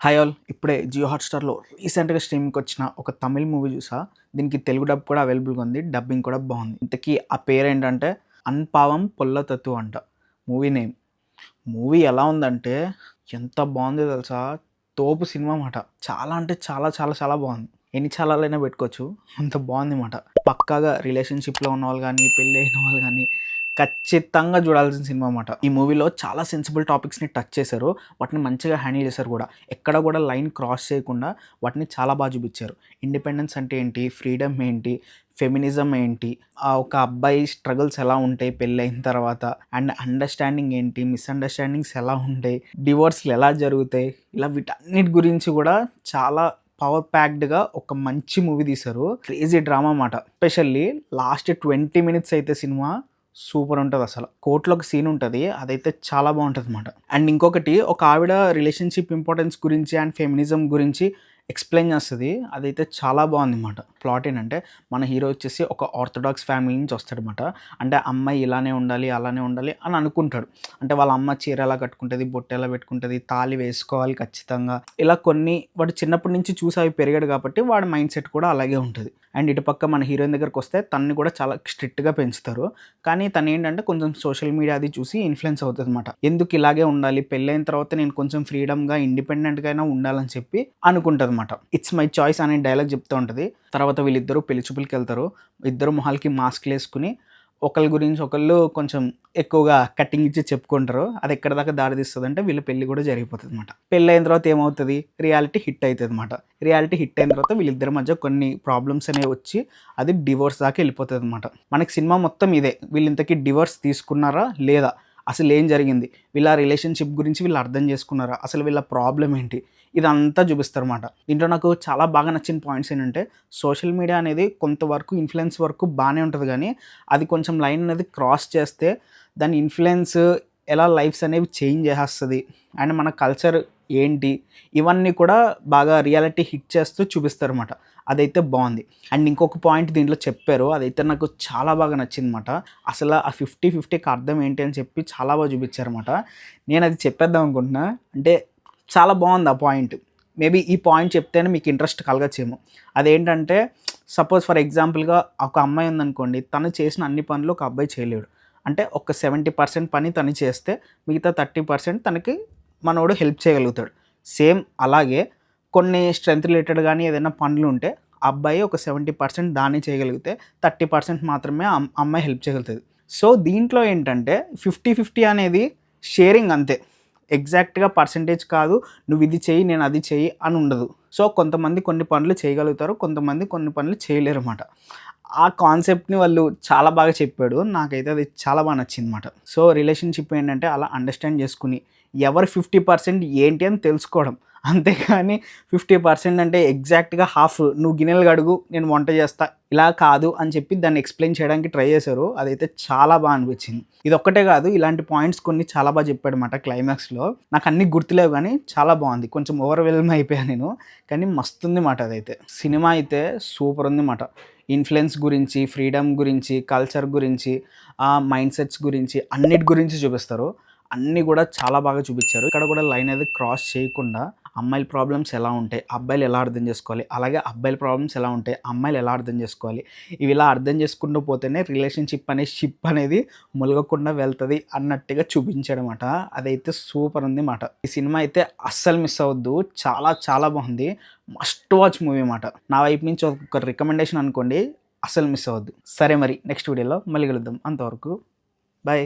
Hi all ఇప్పుడే జియో హాట్‌స్టార్‌లో రీసెంట్‌గా స్ట్రీమింగ్‌కి వచ్చిన ఒక తమిళ్ మూవీ చూసా. దీనికి తెలుగు డబ్ కూడా అవైలబుల్‌గా ఉంది. డబ్బింగ్ కూడా బాగుంది. ఇంతకీ ఆ పేరేంటంటే 'అన్పావం పొల్లతత్తు' అంట మూవీ నేమ్. మూవీ ఎలా ఉందంటే ఎంత బాగుందో తెలుసా? తోపు సినిమా మాట. చాలా అంటే చాలా చాలా చాలా బాగుంది. ఎన్ని చాలాలైనా పెట్టుకోవచ్చు. అంత బాగుంది మాట. పక్కాగా రిలేషన్‌షిప్‌లో ఉన్నవాళ్ళు గానీ, పెళ్లి అయిన వాళ్ళు గానీ ఖచ్చితంగా చూడాల్సిన సినిమా మాట. ఈ మూవీలో చాలా సెన్సిబుల్ టాపిక్స్‌ని టచ్ చేశారు. వాటిని మంచిగా హ్యాండిల్ చేశారు కూడా. ఎక్కడ కూడా లైన్ క్రాస్ చేయకుండా వాటిని చాలా బాగా చూపించారు. ఇండిపెండెన్స్ అంటే ఏంటి? ఫ్రీడమ్ ఏంటి? ఫెమినిజం ఏంటి? ఒక అబ్బాయి స్ట్రగుల్స్ ఎలా ఉంటాయి పెళ్ళైన తర్వాత? అండ్ అండర్‌స్టాండింగ్ ఏంటి? మిస్‌అండర్‌స్టాండింగ్స్ ఎలా ఉంటాయి? డివోర్స్‌లు ఎలా జరుగుతాయి? ఇలా వీటన్నిటి గురించి కూడా చాలా పవర్ ప్యాక్డ్‌గా ఒక మంచి మూవీ తీశారు. క్రేజీ డ్రామా మాట. ఎస్పెషల్లీ లాస్ట్ 20 మినిట్స్ అయితే సినిమా సూపర్ ఉంటదసల. కోర్ట్‌లో ఒక సీన్ ఉంటది. అదైతే చాలా బావుంటదనమాట. అండ్ ఇంకొకటి ఒక ఆవిడ రిలేషన్‌షిప్ ఇంపార్టెన్స్ గురించి అండ్ ఫెమినిజం గురించి ఎక్స్‌ప్లెయిన్ చేస్తది. అదైతే చాలా బావుందనమాట. ప్లాట్ ఏంటంటే మన హీరో వచ్చేసి ఒక ఆర్థోడాక్స్ ఫ్యామిలీ నుంచి వస్తాడనమాట. అంటే అమ్మాయి ఇలానే ఉండాలి, అలానే ఉండాలి అని అనుకుంటాడు. అంటే వాళ్ళ అమ్మ చీర ఎలా కట్టుకుంటది, బొట్టు ఎలా పెట్టుకుంటది, తాళి వేసుకోవాలి ఖచ్చితంగా. ఇలా కొన్ని వాడు చిన్నప్పటి నుంచి చూసి అవి పెరిగాడు కాబట్టి వాడి మైండ్ సెట్ కూడా అలాగే ఉంటది. అండ్ ఇటుపక్క మన హీరోయిన్ దగ్గరకొస్తే తనని కూడా చాలా స్ట్రిక్ట్‌గా పెంచుతారు. కానీ తనేంటంటే కొంచెం సోషల్ మీడియా అది చూసి ఇన్‌ఫ్లుయెన్స్ అవుతదనమాట. ఎందుకు ఇలాగే ఉండాలి, పెళ్ళైన తర్వాత నేను కొంచెం ఫ్రీడమ్‌గా, ఇండిపెండెంట్‌గా అయినా ఉండాలని చెప్పి అనుకుంటదనమాట. ఇట్స్ మై చాయిస్ అనే డైలాగ్ చెప్తూ ఉంటది. తర్వాత వీళ్ళిద్దరూ పెళ్లి చూపులకెళ్తారు. ఇద్దరు మొహాలకి మాస్క్‌లేసుకొని ఒకళ్ళ గురించి ఒకళ్ళు కొంచెం ఎక్కువగా కట్టింగ్ ఇచ్చి చెప్పుకుంటారు. అది ఎక్కడి దాకా దారి తీస్తదంటే వీళ్ళ పెళ్లి కూడా జరిగిపోతదనమాట. పెళ్లయిన తర్వాత ఏమవుతది? రియాలిటీ హిట్ అయితదనమాట. రియాలిటీ హిట్ అయిన తర్వాత వీళ్ళిద్దరి మధ్య కొన్ని ప్రాబ్లమ్స్ అనేవి వచ్చి అది డివోర్స్ దాకా వెళ్ళిపోతదనమాట. మనకి సినిమా మొత్తం ఇదే. వీళ్ళు ఇంతకీ డివోర్స్ తీసుకున్నారా? లేదా? అసలేం జరిగింది? వీళ్ళ రిలేషన్‌షిప్ గురించి వీళ్ళు అర్థం చేసుకున్నారా? అసలు వీళ్ళ ప్రాబ్లమ్ ఏంటి? ఇదంతా చూపిస్తారనమాట. దీంట్లో నాకు చాలా బాగా నచ్చిన పాయింట్స్ ఏంటంటే సోషల్ మీడియా అనేది కొంతవరకు ఇన్‌ఫ్లుయెన్స్ వరకు బానే ఉంటది గానీ, అది కొంచెం లైన్ అనేది క్రాస్ చేస్తే దాని ఇన్‌ఫ్లుయెన్స్ ఎలా లైఫ్స్ అనేవి చేంజ్ చేసేస్తది. అండ్ మన కల్చర్ ఏంటి? ఇవన్నీ కూడా బాగా రియాలిటీ హిట్ చేస్తూ చూపిస్తారనమాట. అదైతే బావుంది. అండ్ ఇంకొక పాయింట్ దీంట్లో చెప్పారు. అదైతే నాకు చాలా బాగా నచ్చిందనమాట. అసల ఆ 50-50కి అర్థం ఏంటి అని చెప్పి చాలా బాగా చూపిచ్చారనమాట. నేనది చెప్పేద్దాం అనుకుంటున్నా. అంటే చాలా బావుంది ఆ పాయింట్. మేబీ ఈ పాయింట్ చెప్తేనే మీకు ఇంట్రెస్ట్ కలగచ్చేమో. అదేంటంటే సపోజ్ ఫర్ ఎగ్జాంపుల్‌గా ఒక అమ్మాయి ఉందనుకోండి. తను చేసిన అన్ని పనులు ఒక అబ్బాయి చేయలేడు. అంటే ఒక 70% పని తను చేస్తే మిగతా 30% తనకి మనోడు హెల్ప్ చేయగలుగుతాడు. సేమ్ అలాగే కొన్ని స్ట్రెంత్ రిలేటెడ్ గానీ ఏదైనా పనులుంటే అబ్బాయి ఒక 70% దాన్ని చేయగలిగితే 30% మాత్రమే అమ్మాయి హెల్ప్ చేయగలుగుతది. సో, దీంట్లో ఏంటంటే 50-50 అనేది షేరింగ్ అంతే. ఎగ్జాక్ట్‌గా పర్సెంటేజ్ కాదు. నువ్వు ఇది చెయ్యి, నేను అది చెయ్యి అని ఉండదు. సో, కొంతమంది కొన్ని పనులు చేయగలుగుతారు. కొంతమంది కొన్ని పనులు చేయలేరన్నమాట. ఆ కాన్సెప్ట్‌ని వాళ్ళు చాలా బాగా చెప్పాడు. నాకైతే అది చాలా బాగా నచ్చిందన్నమాట. సో, రిలేషన్‌షిప్ ఏంటంటే అలా అండర్‌స్టాండ్ చేసుకొని ఎవరి 50% ఏంటి అని తెలుసుకోవడం. అంతేగాని 50% అంటే ఎగ్జాక్ట్‌గా హాఫ్ నువ్వు గిన్నెలు కడుగు, నేను వంట చేస్తా. ఇలా కాదు అని చెప్పి దాన్ని ఎక్స్‌ప్లెయిన్ చేయడానికి ట్రై చేశారు. అదైతే చాలా బా అనిపించింది. ఇదొక్కటే కాదు ఇలాంటి పాయింట్స్ కొన్ని చాలా బాగా చెప్పాడన్నమాట క్లైమాక్స్‌లో. నాకన్నీ గుర్తులేవు గానీ చాలా బావుంది. కొంచెం ఓవర్‌వెల్మ్ అయిపోయా నేను. కానీ మస్తుంది మాట అదైతే. సినిమా అయితే సూపర్ ఉంది మాట. ఇన్‌ఫ్లుయెన్స్ గురించి, ఫ్రీడమ్ గురించి, కల్చర్ గురించి, మైండ్ సెట్స్ గురించి అన్నిటి గురించి చూపిస్తారు. అన్నీ గూడా చాలా బాగా చూపిచ్చారు. ఇక్కడ కూడా లైన్ అనేది క్రాస్ చేయకుండా అమ్మాయిల ప్రాబ్లమ్స్ ఎలా ఉంటాయి, అబ్బాయిలు ఎలా అర్థం చేసుకోవాలి, అలాగే అబ్బాయిల ప్రాబ్లమ్స్ ఎలా ఉంటాయి, అమ్మాయిలు ఎలా అర్థం చేసుకోవాలి. ఇవి ఇలా అర్థం చేసుకుంటూ పోతేనే రిలేషన్‌షిప్ అనే షిప్ అనేది ములగకుండా వెళ్తది అన్నట్టుగా చూపించాడనమాట. అదైతే సూపర్ ఉంది మాట. ఈ సినిమా అయితే అస్సలు మిస్ అవ్వద్దు. చాలా చాలా బాగుంది. మస్ట్ వాచ్ మూవీ మాట. నా వైపు నుంచి ఒక రికమెండేషన్ అనుకోండి. అస్సలు మిస్ అవ్వద్దు. సరే మరి నెక్స్ట్ వీడియోలో మళ్ళీ కలుద్దాం. అంతవరకు బాయ్.